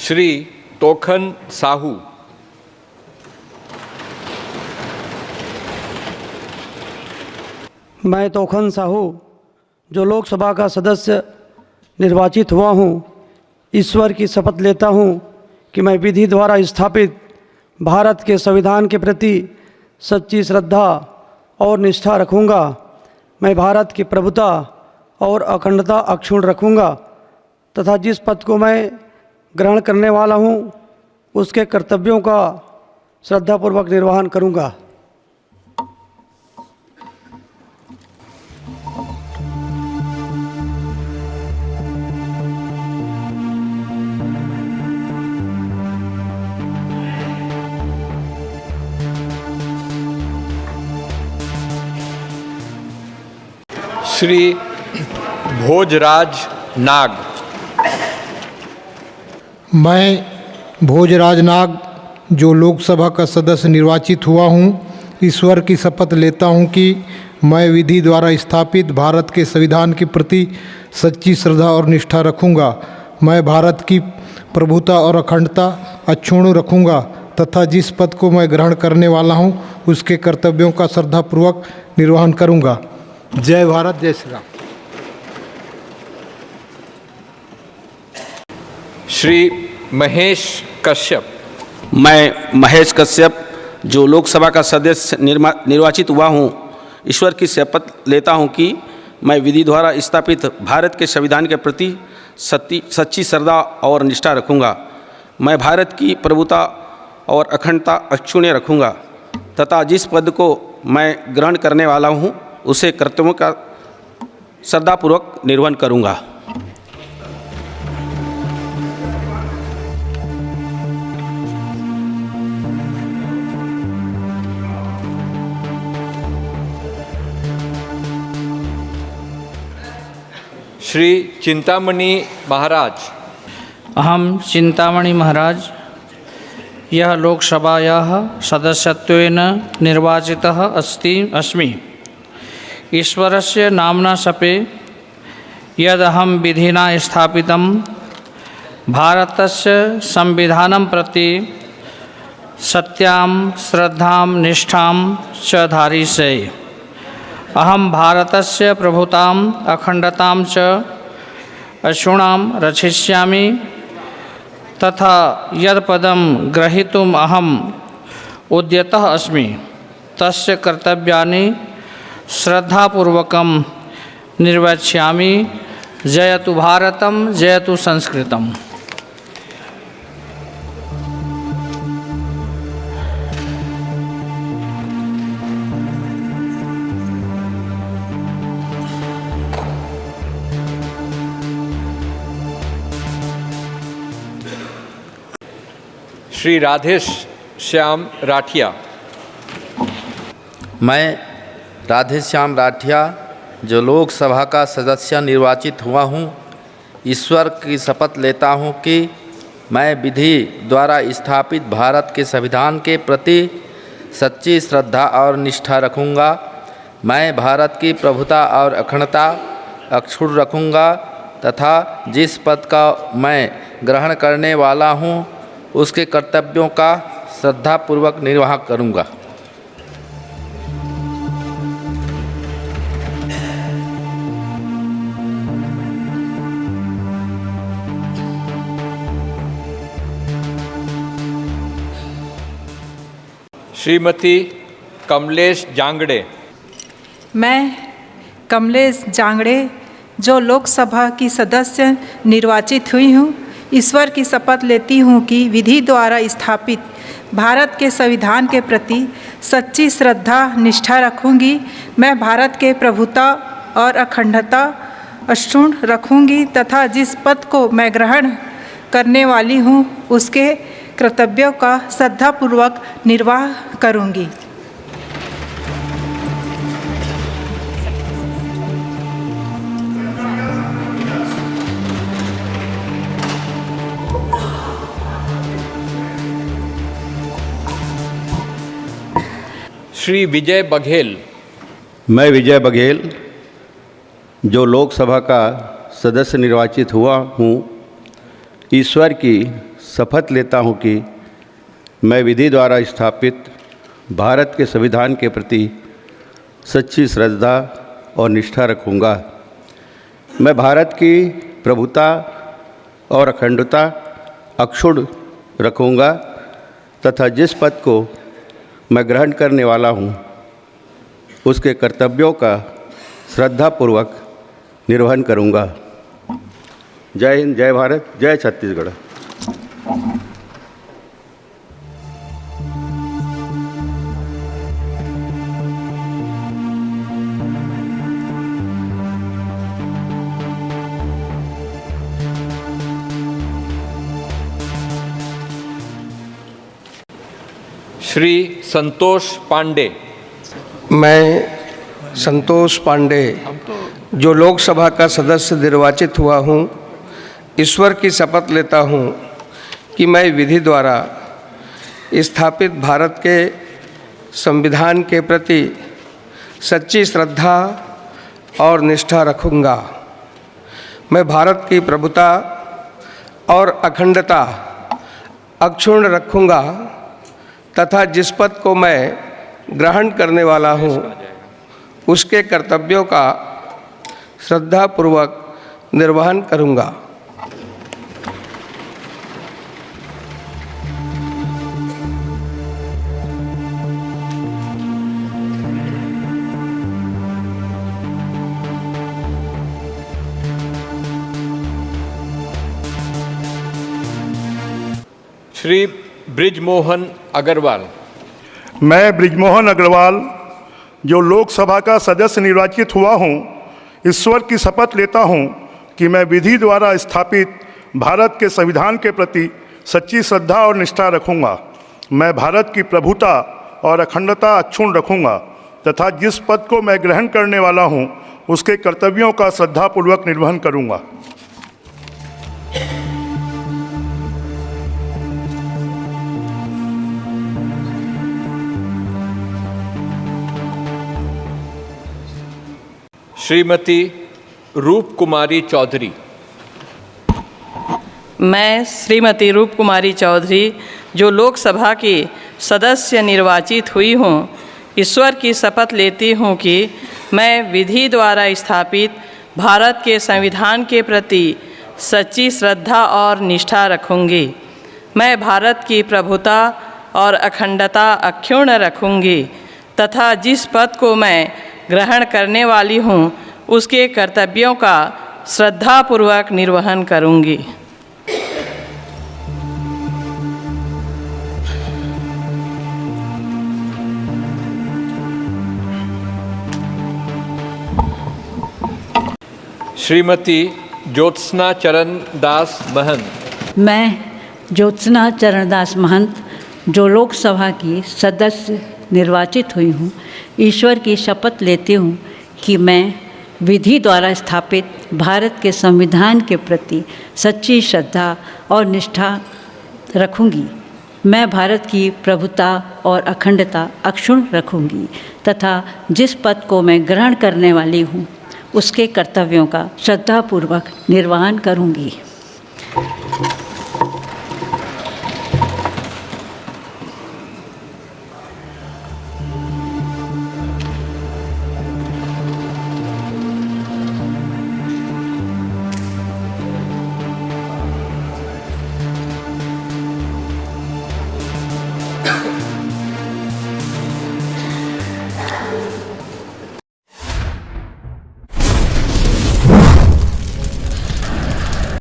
श्री तोखन साहू। मैं तोखन साहू जो लोकसभा का सदस्य निर्वाचित हुआ हूँ, ईश्वर की शपथ लेता हूँ कि मैं विधि द्वारा स्थापित भारत के संविधान के प्रति सच्ची श्रद्धा और निष्ठा रखूँगा। मैं भारत की प्रभुता और अखंडता अक्षुण्ण रखूँगा तथा जिस पद को मैं ग्रहण करने वाला हूँ उसके कर्तव्यों का श्रद्धापूर्वक निर्वहन करूँगा। श्री भोजराज नाग। मैं भोजराज नाग जो लोकसभा का सदस्य निर्वाचित हुआ हूँ, ईश्वर की शपथ लेता हूँ कि मैं विधि द्वारा स्थापित भारत के संविधान के प्रति सच्ची श्रद्धा और निष्ठा रखूँगा। मैं भारत की प्रभुता और अखंडता अक्षुण्ण रखूँगा तथा जिस पद को मैं ग्रहण करने वाला हूँ उसके कर्तव्यों का श्रद्धापूर्वक निर्वहन करूँगा। जय भारत, जय श्री राम। श्री महेश कश्यप। मैं महेश कश्यप जो लोकसभा का सदस्य निर्वाचित हुआ हूँ, ईश्वर की शपथ लेता हूँ कि मैं विधि द्वारा स्थापित भारत के संविधान के प्रति सच्ची श्रद्धा और निष्ठा रखूँगा। मैं भारत की प्रभुता और अखंडता अक्षुण्ण रखूँगा तथा जिस पद को मैं ग्रहण करने वाला हूँ उसे कर्तव्यों का श्रद्धापूर्वक निर्वहन करूँगा। श्री चिंतामणि महाराज। अहम चिंतामणि महाराज यह लोकसभायाः सदस्यत्वेन निर्वाचितः अस्मि। ईश्वरस्य नाम्ना शपे यदहं विधिना स्थापितं भारतस्य संविधानं प्रति सत्यां श्रद्धां निष्ठां च धारयिष्ये। अहं भारतस्य प्रभुताम् अखंडतां च अक्षुण्णां रक्षिष्यामि तथा यत्पदं ग्रहीतुम् अहम् उद्यतः अस्मि तस्य कर्तव्यानि श्रद्धापूर्वकं निर्वक्ष्यामि। जयतु भारतं, जयतु संस्कृतम्। श्री राधेश श्याम राठिया। मैं राधेश्याम राठिया जो लोकसभा का सदस्य निर्वाचित हुआ हूँ, ईश्वर की शपथ लेता हूँ कि मैं विधि द्वारा स्थापित भारत के संविधान के प्रति सच्ची श्रद्धा और निष्ठा रखूँगा। मैं भारत की प्रभुता और अखंडता अक्षुण्ण रखूँगा तथा जिस पद का मैं ग्रहण करने वाला हूँ उसके कर्तव्यों का श्रद्धापूर्वक निर्वाह करूँगा। श्रीमती कमलेश जांगड़े। मैं कमलेश जांगड़े जो लोकसभा की सदस्य निर्वाचित हुई हूँ, ईश्वर की शपथ लेती हूँ कि विधि द्वारा स्थापित भारत के संविधान के प्रति सच्ची श्रद्धा निष्ठा रखूँगी। मैं भारत के प्रभुता और अखंडता अक्षुण्ण रखूँगी तथा जिस पद को मैं ग्रहण करने वाली हूँ उसके कर्तव्यों का श्रद्धापूर्वक निर्वाह करूँगी। श्री विजय बघेल। मैं विजय बघेल जो लोकसभा का सदस्य निर्वाचित हुआ हूँ, ईश्वर की शपथ लेता हूँ कि मैं विधि द्वारा स्थापित भारत के संविधान के प्रति सच्ची श्रद्धा और निष्ठा रखूँगा। मैं भारत की प्रभुता और अखंडता अक्षुण्ण रखूँगा तथा जिस पद को मैं ग्रहण करने वाला हूँ उसके कर्तव्यों का श्रद्धापूर्वक निर्वहन करूँगा। जय हिंद, जय भारत, जय छत्तीसगढ़। श्री संतोष पांडे। मैं संतोष पांडे जो लोकसभा का सदस्य निर्वाचित हुआ हूँ, ईश्वर की शपथ लेता हूँ कि मैं विधि द्वारा स्थापित भारत के संविधान के प्रति सच्ची श्रद्धा और निष्ठा रखूँगा। मैं भारत की प्रभुता और अखंडता अक्षुण्ण रखूँगा तथा जिस पद को मैं ग्रहण करने वाला हूँ उसके कर्तव्यों का श्रद्धापूर्वक निर्वहन करूँगा। श्री ब्रिजमोहन अग्रवाल। मैं ब्रिजमोहन अग्रवाल जो लोकसभा का सदस्य निर्वाचित हुआ हूँ, ईश्वर की शपथ लेता हूँ कि मैं विधि द्वारा स्थापित भारत के संविधान के प्रति सच्ची श्रद्धा और निष्ठा रखूँगा। मैं भारत की प्रभुता और अखंडता अक्षुण्ण रखूँगा तथा जिस पद को मैं ग्रहण करने वाला हूँ उसके कर्तव्यों का श्रद्धापूर्वक निर्वहन करूँगा। श्रीमती रूप कुमारी चौधरी। मैं श्रीमती रूप कुमारी चौधरी जो लोकसभा की सदस्य निर्वाचित हुई हूँ, ईश्वर की शपथ लेती हूँ कि मैं विधि द्वारा स्थापित भारत के संविधान के प्रति सच्ची श्रद्धा और निष्ठा रखूँगी। मैं भारत की प्रभुता और अखंडता अक्षुण्ण रखूँगी तथा जिस पद को मैं ग्रहण करने वाली हूँ उसके कर्तव्यों का श्रद्धापूर्वक निर्वहन करूँगी। श्रीमती ज्योत्सना चरण दास महंत। मैं ज्योत्सना चरण दास महंत जो लोकसभा की सदस्य निर्वाचित हुई हूँ, ईश्वर की शपथ लेती हूँ कि मैं विधि द्वारा स्थापित भारत के संविधान के प्रति सच्ची श्रद्धा और निष्ठा रखूँगी। मैं भारत की प्रभुता और अखंडता अक्षुण्ण रखूँगी तथा जिस पद को मैं ग्रहण करने वाली हूँ उसके कर्तव्यों का श्रद्धापूर्वक निर्वहन करूँगी।